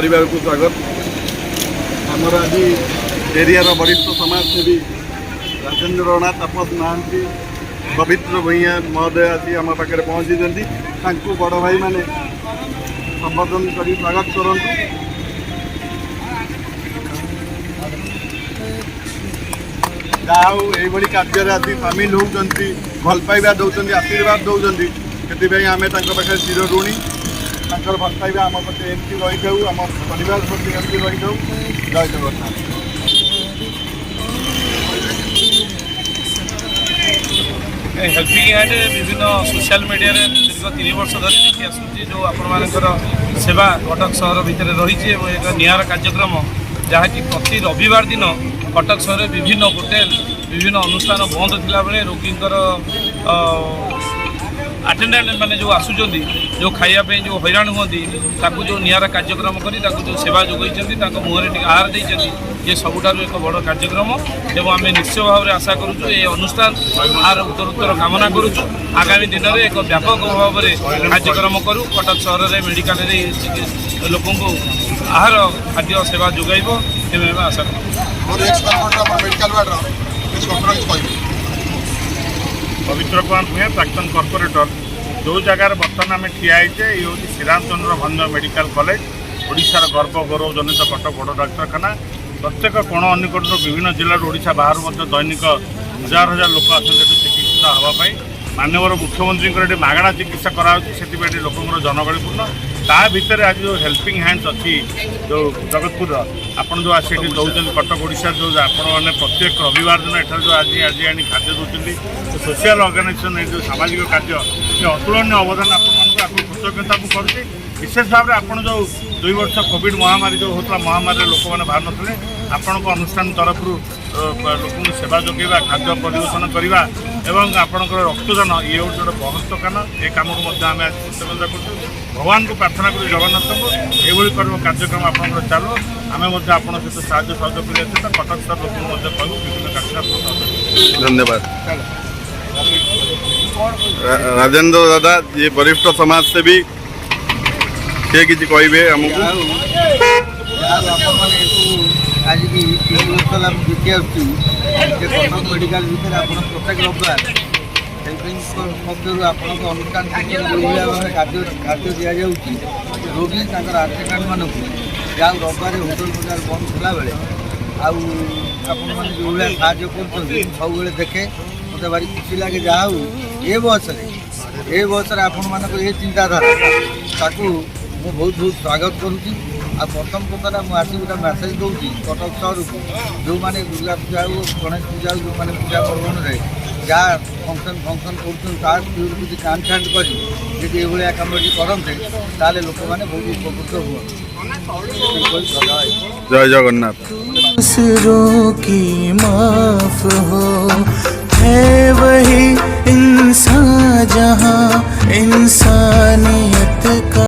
परिवार को स्वागत। आमर आज एरिया वरिष्ठ समाजसेवी राजेन्द्र राणा तापस महांती पवित्र भूइया महोदय आसी आम पाखे पहुँची बड़ भाई मैंने संबोधन कर स्वागत करूँ। यही कार्य आसी सामिल होती भल पाइबा दौरान आशीर्वाद दौरान से आम पाखे चिर ऋणी भल पाइबा आम प्रति एमती रही था आम परिवार प्रति एमती रही था। जय जगन्नाथ। हेल्पिंग हैंड विभिन्न सोशल मीडिया दीर्घ 3 वर्ष धरी देखी आसूँ जो आपर सेवा कटक सहर भितर रही एक निआरा कार्यक्रम जहाँकि प्रति रविवार दिन कटक सहर विभिन्न होटेल विभिन्न अनुष्ठान बंद थिला बेले रोगींकर अटेंडेंट मैंने जो आसुचंदी जो खाइबा जो हैरान हुंती ताकू जो निआरा कार्यक्रम करी ताकू जो सेवा जोगैछंती ताको मुहरे टिक आहार दैछंती ये सबुठार एक बड़ कार्यक्रम एवं आम निश्चय भाव में आशा करूँ ये अनुष्ठान आर उत्तरोत्तर कामना करूँ आगामी दिन में एक व्यापक भाव में कार्यक्रम करूँ कटक सहर में मेडिकल लोक आहार खाद्य सेवा जोगाइब एवं आशा करूँ। पवित्र कुमार भूया प्राक्तन कॉर्पोरेटर जो जगार बर्तमान आम ठियाचे ये हूँ श्रीरामचंद्र भंज मेडिकल कॉलेज ओडिशार गर्व गौरव जनित कटक बड़ डाक्तखाना प्रत्येक कोण अनिकट विभिन्न जिला ओडिशा बाहर दैनिक हजार हजार लोक आसते चिकित्सा हाँपाई माननीय मुख्यमंत्री मागणा चिकित्सा कराई लोकर जनगहलीपूर्ण ता भितर आज जो हेल्पिंग हैंड्स अच्छी जो जगतपुर आपन जो आसी दौरान कटक ओडिशा जो आपण प्रत्येक रविवार दिन एठार जो आज आज आनी खाद्य दूसरी सोशल ऑर्गेनाइजेशन जो सामाजिक कार्य ये अतुलनीय अवदान आपको कृतज्ञता करुँचे। विशेष भाव में आपड़ जो 2 वर्ष कोविड महामारी जो होता महामारी लोक मैंने बाहर नथिले आपण अनुष्ठान तरफ लोक सेवा जोगेवा खाद्य परिवेशन करवा एवं आपणकर रक्तदान ये हूँ गोटे बहुत कान ये कम को आम आज कृतज्ञता कर भगवान को प्रार्थना कर जगन्नाथ को ये कार्यक्रम आप चालू आम आप सहित साहय सहयोग कर कटक सर लोक विभिन्न कार्यक्रम। धन्यवाद। राजेन्द्र दादा ये वरिष्ठ समाज सेवी सी कि कहे आमको आज की 3 वर्ष देखी आसती कटक मेडिकल भितर आप प्रत्येक रविवार हेल्पिंग पक्ष आपण अनुष्ठान खाद्य खाद्य दि जाऊँगी रोगी आधार कार्ड मानक जहाँ रविवार होटल बजार बंद थोड़ा बेले आपण मैंने जो भाई साहय कर सब देखे मत भारी खुशी लगे जहाँ ये बयस आपण मान ये चिंताधारा ताकू मुझे बहुत बहुत स्वागत करुँची। आ प्रथम कथा मुझे गोटे मेसेज दूसरी कटक सहर को जो मैंने दुर्गा पूजा हो गणेश पूजा जो मैंने पूजा पर्वन में जहाँ फंक्शन कर किसी कांड छांड कर ये कम करते ताले लोक मैंने बहुत उपकृत हुए। जय जगन्नाथ। की माफ हो है वही इंसान जहाँ इंसानियत का